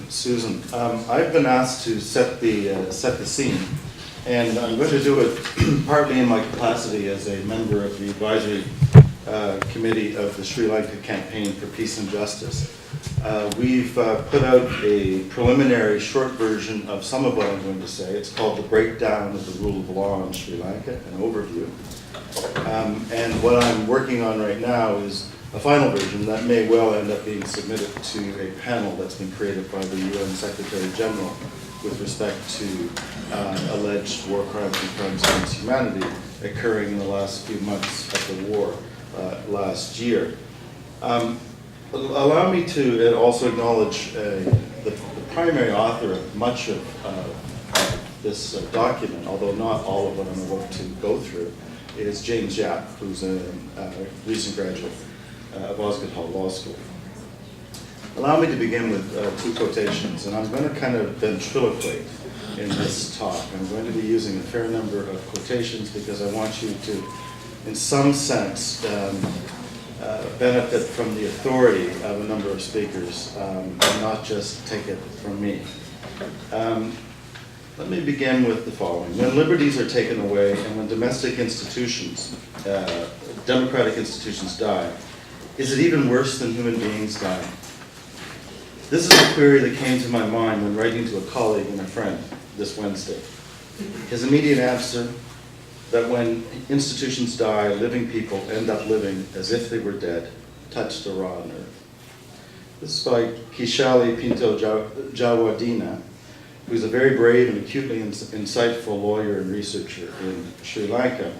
Susan. I've been asked to set the scene, and I'm going to do it partly in my capacity as a member of the advisory committee of the Sri Lanka Campaign for Peace and Justice. We've put out a preliminary short version of some of what I'm going to say. It's called The Breakdown of the Rule of Law in Sri Lanka, an overview. And what I'm working on right now is a final version that may well end up being submitted to a panel that's been created by the UN Secretary General with respect to alleged war crimes and crimes against humanity occurring in the last few months of the war last year. Allow me to also acknowledge the primary author of much of this document, although not all of what I'm about to go through, is James Yap, who's a recent graduate of Osgoode Hall Law School. Allow me to begin with two quotations, and I'm going to kind of ventriloquate in this talk. I'm going to be using a fair number of quotations because I want you to, in some sense, benefit from the authority of a number of speakers, and not just take it from me. Let me begin with the following. When liberties are taken away and when domestic institutions, democratic institutions die, is it even worse than human beings dying? This is a query that came to my mind when writing to a colleague and a friend this Wednesday. His immediate answer, that when institutions die, living people end up living as if they were dead, touched a raw nerve. This is by Kishali Pinto Jawadina, who's a very brave and acutely insightful lawyer and researcher in Sri Lanka,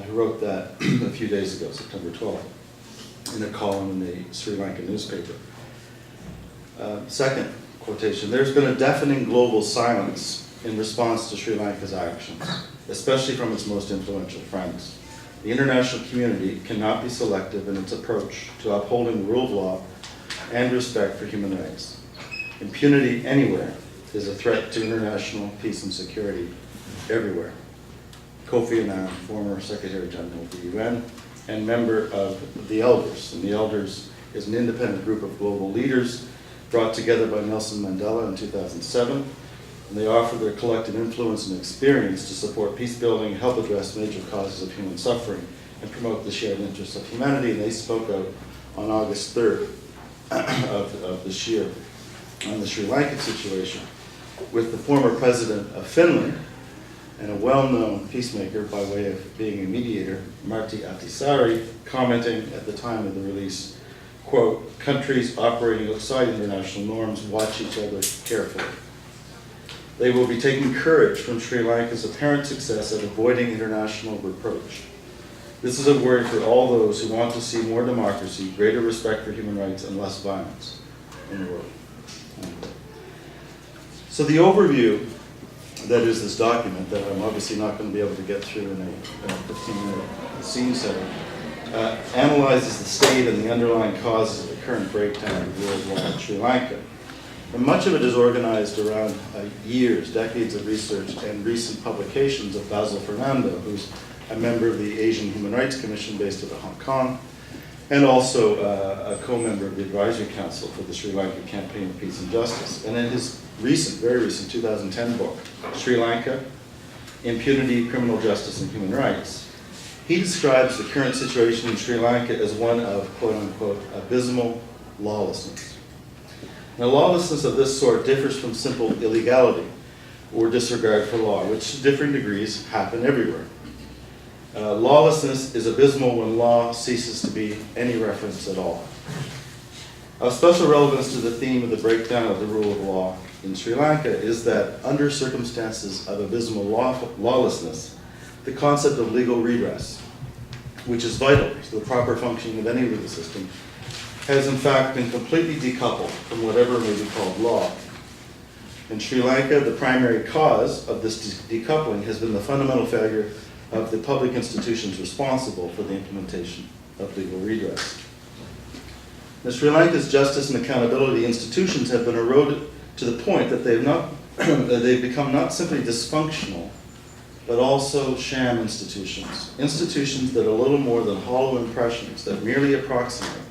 who wrote that a few days ago, September 12th, in a column in the Sri Lanka newspaper. Second quotation, there's been a deafening global silence in response to Sri Lanka's actions, especially from its most influential friends. The international community cannot be selective in its approach to upholding the rule of law and respect for human rights. Impunity anywhere is a threat to international peace and security everywhere. Kofi Annan, former Secretary General of the UN, and member of the Elders. And the Elders is an independent group of global leaders brought together by Nelson Mandela in 2007. And they offer their collective influence and experience to support peace building, help address major causes of human suffering, and promote the shared interests of humanity. And they spoke out on August 3rd of this year on the Sri Lankan situation, with the former president of Finland and a well-known peacemaker by way of being a mediator, Martti Ahtisaari, commenting at the time of the release, quote, countries operating outside international norms watch each other carefully. They will be taking courage from Sri Lanka's apparent success at avoiding international reproach. This is a word for all those who want to see more democracy, greater respect for human rights, and less violence in the world. So the overview that is this document that I'm obviously not going to be able to get through in a 15-minute scene setting, analyzes the state and the underlying causes of the current breakdown of the rule of law in Sri Lanka. And much of it is organized around years, decades of research, and recent publications of Basil Fernando, who's a member of the Asian Human Rights Commission based out of Hong Kong, and also a co-member of the Advisory Council for the Sri Lanka Campaign for Peace and Justice. And in his very recent 2010 book, Sri Lanka, Impunity, Criminal Justice, and Human Rights, he describes the current situation in Sri Lanka as one of, quote-unquote, abysmal lawlessness. Now, lawlessness of this sort differs from simple illegality or disregard for law, which to differing degrees happen everywhere. Lawlessness is abysmal when law ceases to be any reference at all. Of special relevance to the theme of the breakdown of the rule of law in Sri Lanka is that under circumstances of abysmal lawlessness, the concept of legal redress, which is vital to the proper functioning of any legal system, has in fact been completely decoupled from whatever may be called law. In Sri Lanka, the primary cause of this decoupling has been the fundamental failure of the public institutions responsible for the implementation of legal redress. Now, Sri Lanka's justice and accountability institutions have been eroded to the point that they've become not simply dysfunctional, but also sham institutions. Institutions that are little more than hollow impressions that merely approximate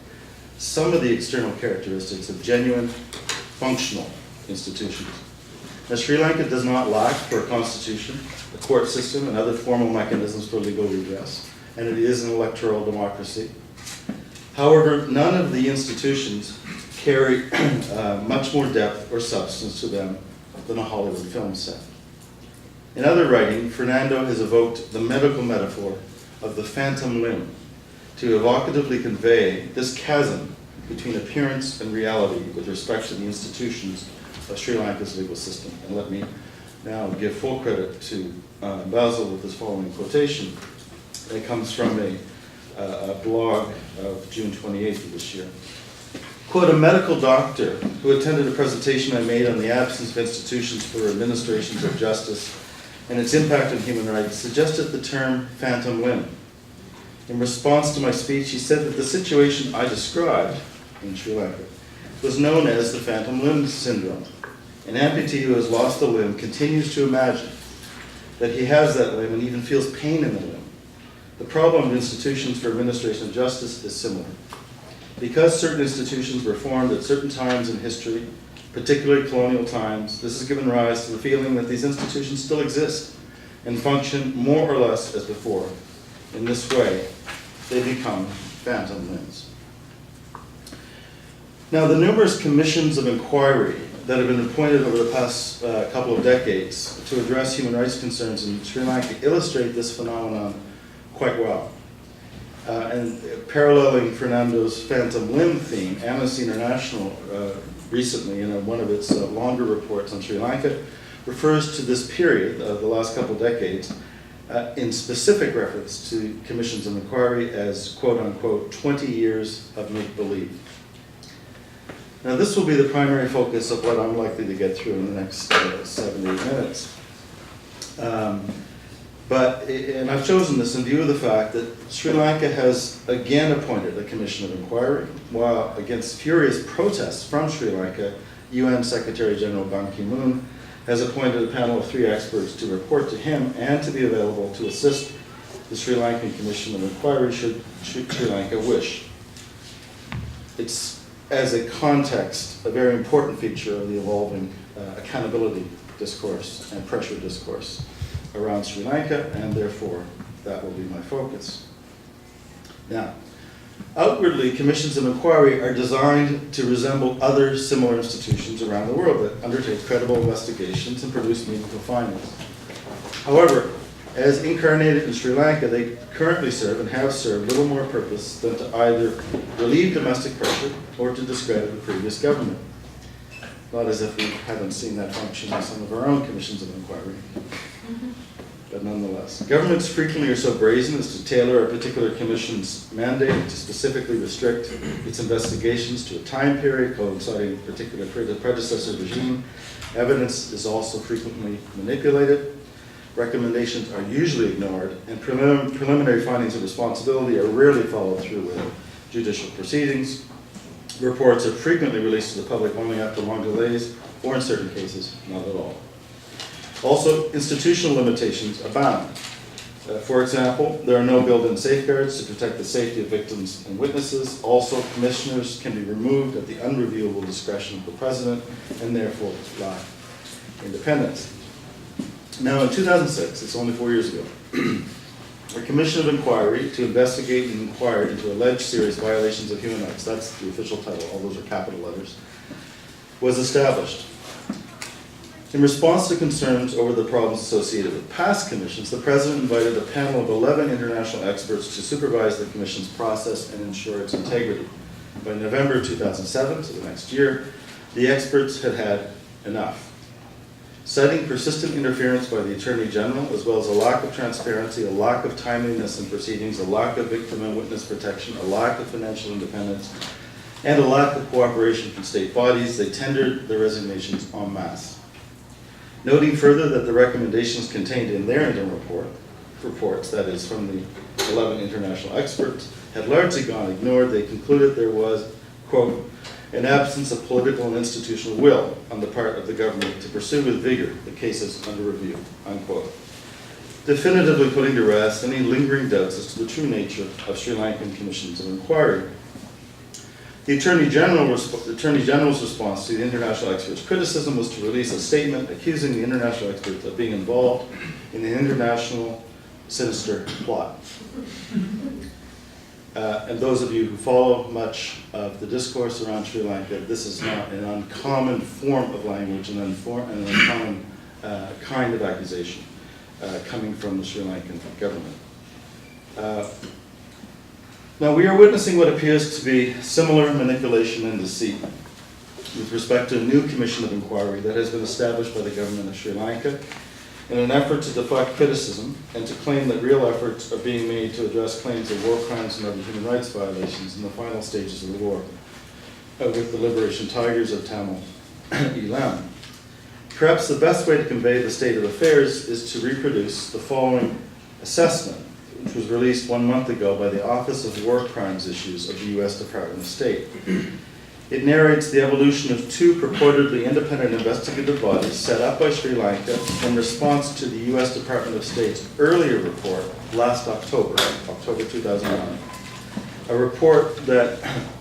some of the external characteristics of genuine, functional institutions. Now, Sri Lanka does not lack for a constitution, a court system, and other formal mechanisms for legal redress, and it is an electoral democracy. However, none of the institutions carry much more depth or substance to them than a Hollywood film set. In other writing, Fernando has evoked the medical metaphor of the phantom limb to evocatively convey this chasm between appearance and reality with respect to the institutions of Sri Lanka's legal system. And let me now give full credit to Basil with this following quotation. It comes from a blog of June 28th of this year. Quote, a medical doctor who attended a presentation I made on the absence of institutions for administrations of justice and its impact on human rights suggested the term phantom limb. In response to my speech, he said that the situation I described in Sri Lanka was known as the phantom limb syndrome. An amputee who has lost a limb continues to imagine that he has that limb and even feels pain in the limb. The problem of institutions for administration of justice is similar. Because certain institutions were formed at certain times in history, particularly colonial times, this has given rise to the feeling that these institutions still exist and function more or less as before. In this way, they become phantom limbs. Now, the numerous commissions of inquiry that have been appointed over the past couple of decades to address human rights concerns in Sri Lanka illustrate this phenomenon quite well. And paralleling Fernando's phantom limb theme, Amnesty International recently, in one of its longer reports on Sri Lanka, refers to this period of the last couple decades in specific reference to commissions of inquiry as, quote unquote, 20 years of make-believe. Now, this will be the primary focus of what I'm likely to get through in the next 7 to 8 minutes. And I've chosen this in view of the fact that Sri Lanka has again appointed a commission of inquiry, while against furious protests from Sri Lanka, UN Secretary General Ban Ki-moon has appointed a panel of 3 experts to report to him and to be available to assist the Sri Lankan Commission of Inquiry should Sri Lanka wish. It's, as a context, a very important feature of the evolving accountability discourse and pressure discourse around Sri Lanka, and therefore that will be my focus. Now, outwardly, commissions of inquiry are designed to resemble other similar institutions around the world that undertake credible investigations and produce meaningful findings. However, as incarnated in Sri Lanka, they currently serve and have served little more purpose than to either relieve domestic pressure or to discredit the previous government. Not as if we haven't seen that function in some of our own commissions of inquiry. But nonetheless, governments frequently are so brazen as to tailor a particular commission's mandate to specifically restrict its investigations to a time period coinciding with a particular predecessor regime. Evidence is also frequently manipulated. Recommendations are usually ignored, and preliminary findings of responsibility are rarely followed through with judicial proceedings. Reports are frequently released to the public only after long delays, or in certain cases, not at all. Also, institutional limitations abound. For example, there are no built-in safeguards to protect the safety of victims and witnesses. Also, commissioners can be removed at the unreviewable discretion of the president and therefore lack independence. Now, in 2006, it's only 4 years ago, a commission of inquiry to investigate and inquire into alleged serious violations of human rights, that's the official title, all those are capital letters, was established. In response to concerns over the problems associated with past commissions, the President invited a panel of 11 international experts to supervise the commission's process and ensure its integrity. By November 2007, so the next year, the experts had had enough. Citing persistent interference by the Attorney General, as well as a lack of transparency, a lack of timeliness in proceedings, a lack of victim and witness protection, a lack of financial independence, and a lack of cooperation from state bodies, they tendered their resignations en masse. Noting further that the recommendations contained in their interim reports, that is, from the 11 international experts, had largely gone ignored, they concluded there was, quote, an absence of political and institutional will on the part of the government to pursue with vigor the cases under review, unquote. Definitively putting to rest any lingering doubts as to the true nature of Sri Lankan commissions of inquiry. The Attorney General's response to the international experts' criticism was to release a statement accusing the international experts of being involved in an international sinister plot. And those of you who follow much of the discourse around Sri Lanka, this is not an uncommon form of language, an uncommon kind of accusation coming from the Sri Lankan government. Now, we are witnessing what appears to be similar manipulation and deceit with respect to a new commission of inquiry that has been established by the government of Sri Lanka in an effort to deflect criticism and to claim that real efforts are being made to address claims of war crimes and other human rights violations in the final stages of the war with the Liberation Tigers of Tamil Eelam. Perhaps the best way to convey the state of affairs is to reproduce the following assessment, which was released 1 month ago by the Office of War Crimes Issues of the U.S. Department of State. It narrates the evolution of two purportedly independent investigative bodies set up by Sri Lanka in response to the U.S. Department of State's earlier report last October 2009. A report that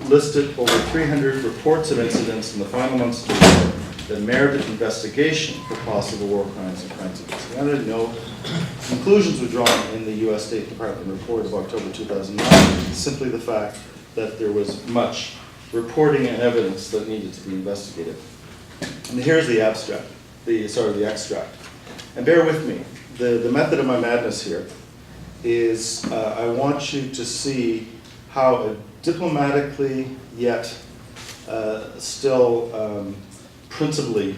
listed over 300 reports of incidents in the final months of the war that merited investigation for possible war crimes and crimes against humanity. No conclusions were drawn in the U.S. State Department report of October 2009, simply the fact that there was much reporting and evidence that needed to be investigated. And here's the extract. And bear with me. The method of my madness here is I want you to see how a diplomatically yet still principally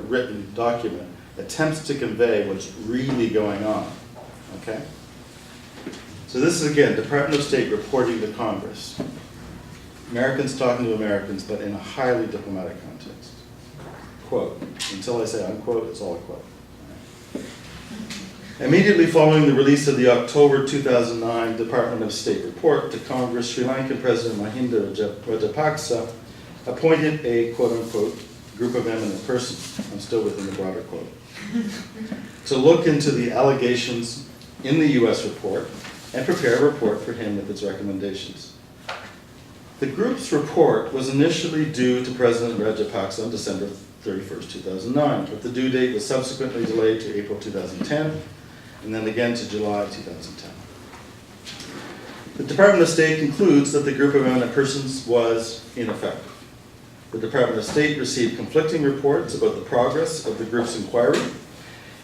written document attempts to convey what's really going on, okay? So this is, again, Department of State reporting to Congress. Americans talking to Americans, but in a highly diplomatic context. Quote, until I say unquote, it's all a quote. Immediately following the release of the October 2009 Department of State report to Congress, Sri Lankan President Mahinda Rajapaksa appointed a quote-unquote group of eminent persons, I'm still within the broader quote, to look into the allegations in the U.S. report and prepare a report for him with its recommendations. The group's report was initially due to President Rajapaksa on December 31st, 2009, but the due date was subsequently delayed to April 2010, and then again to July 2010. The Department of State concludes that the group of eminent persons was ineffective. The Department of State received conflicting reports about the progress of the group's inquiry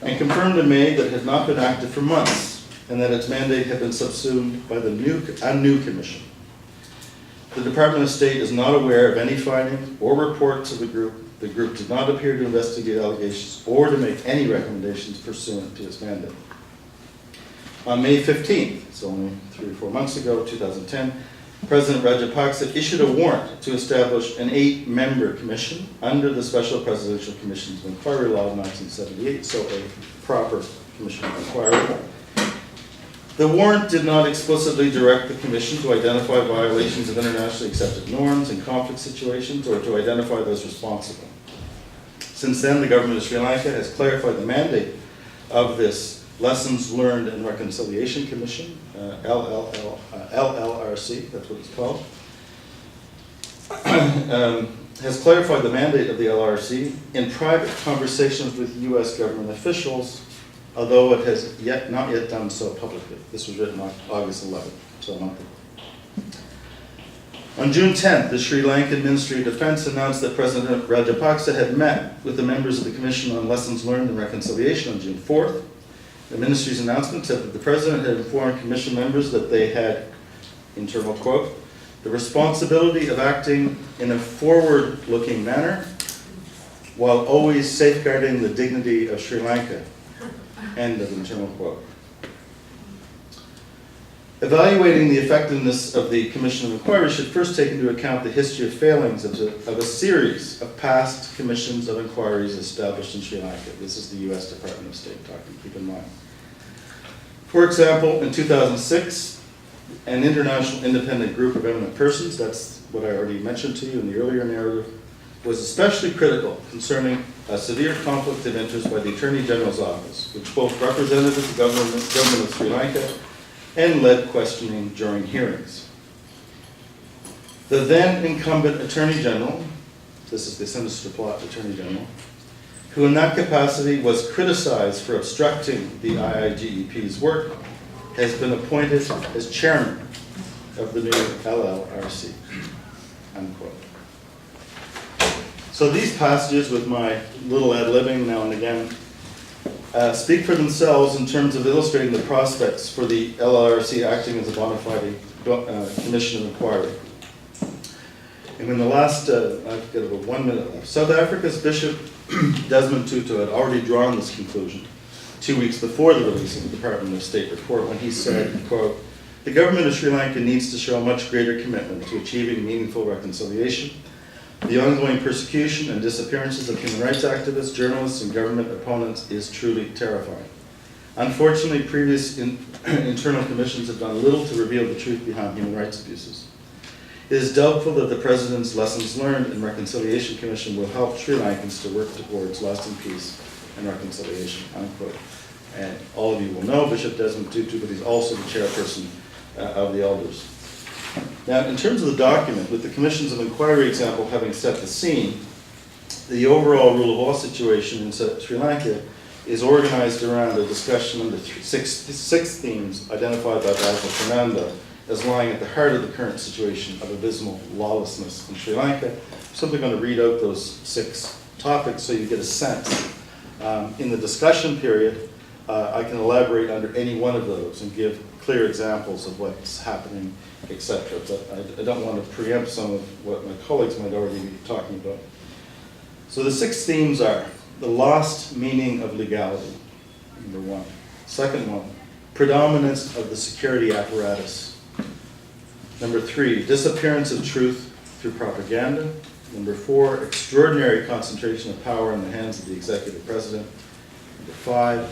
and confirmed in May that it had not been active for months and that its mandate had been subsumed by a new commission. The Department of State is not aware of any findings or reports of the group. The group did not appear to investigate allegations or to make any recommendations pursuant to its mandate. On May 15th, so only 3 or 4 months ago, 2010, President Rajapaksa issued a warrant to establish an 8-member commission under the Special Presidential Commissions of Inquiry Law of 1978, so a proper commission of inquiry. The warrant did not explicitly direct the Commission to identify violations of internationally accepted norms in conflict situations or to identify those responsible. Since then, the government of Sri Lanka has clarified the mandate of this Lessons Learned and Reconciliation Commission, LLRC, that's what it's called, has clarified the mandate of the LRC in private conversations with U.S. government officials, although it has not yet done so publicly. This was written on August 11th, so a month ago. On June 10th, the Sri Lankan Ministry of Defense announced that President Rajapaksa had met with the members of the Commission on Lessons Learned and Reconciliation on June 4th. The ministry's announcement said that the President had informed Commission members that they had, internal quote, the responsibility of acting in a forward-looking manner while always safeguarding the dignity of Sri Lanka. End of internal quote. Evaluating the effectiveness of the Commission of Inquiry should first take into account the history of failings of a series of past commissions of inquiries established in Sri Lanka. This is the U.S. Department of State talking, keep in mind. For example, in 2006, an international independent group of eminent persons, that's what I already mentioned to you in the earlier narrative, was especially critical concerning a severe conflict of interest by the Attorney General's office, which both represented the government of Sri Lanka and led questioning during hearings. The then incumbent Attorney General, this is the sinister plot Attorney General, who in that capacity was criticized for obstructing the IIGEP's work, has been appointed as chairman of the new LLRC, unquote. So these passages, with my little ad-libbing now and again, speak for themselves in terms of illustrating the prospects for the LLRC acting as a bona fide commission of inquiry. And in the last, I've got about 1 minute left. South Africa's Bishop Desmond Tutu had already drawn this conclusion 2 weeks before the release of the Department of State report, when he said, quote, "The government of Sri Lanka needs to show a much greater commitment to achieving meaningful reconciliation. The ongoing persecution and disappearances of human rights activists, journalists, and government opponents is truly terrifying. Unfortunately, previous internal commissions have done little to reveal the truth behind human rights abuses. It is doubtful that the President's Lessons Learned and Reconciliation Commission will help Sri Lankans to work towards lasting peace and reconciliation," unquote. And all of you will know Bishop Desmond Tutu, but he's also the chairperson of the elders. Now, in terms of the document, with the Commissions of Inquiry example having set the scene, the overall rule of law situation in Sri Lanka is organized around a discussion of the six themes identified by Basil Fernando as lying at the heart of the current situation of abysmal lawlessness in Sri Lanka. I'm simply going to read out those 6 topics so you get a sense. In the discussion period, I can elaborate under any one of those and give clear examples of what's happening, etc. But I don't want to preempt some of what my colleagues might already be talking about. So the 6 themes are: the lost meaning of legality, number 1. Second one, predominance of the security apparatus. Number 3, disappearance of truth through propaganda. Number 4, extraordinary concentration of power in the hands of the executive president. Number 5,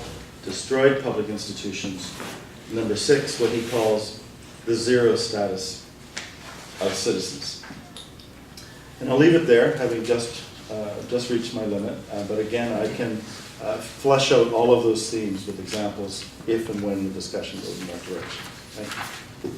destroyed public institutions. Number 6, what he calls the zero status of citizens. And I'll leave it there, having just reached my limit. But again, I can flesh out all of those themes with examples if and when the discussion goes in that direction. Thank you.